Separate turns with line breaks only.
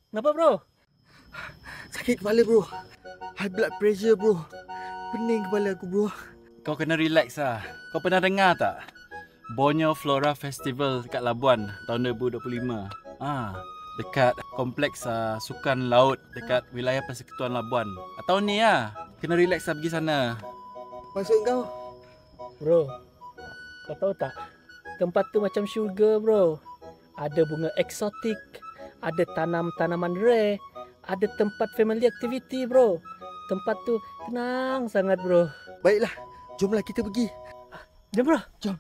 Kenapa bro?
Sakit kepala bro. High blood pressure bro. Pening kepala aku bro.
Kau kena relax lah. Kau pernah dengar tak? Borneo Flora Festival dekat Labuan tahun 2025. Dekat kompleks sukan laut dekat wilayah Persekutuan Labuan. Tahun ni lah. Kena relax lah pergi sana.
Maksud kau?
Bro, kau tahu tak? Tempat tu macam syurga bro. Ada bunga eksotik, ada tanaman rare, ada tempat family activity bro. Tempat tu tenang sangat bro.
Baiklah, jomlah kita pergi.
Jom bro.
Jom.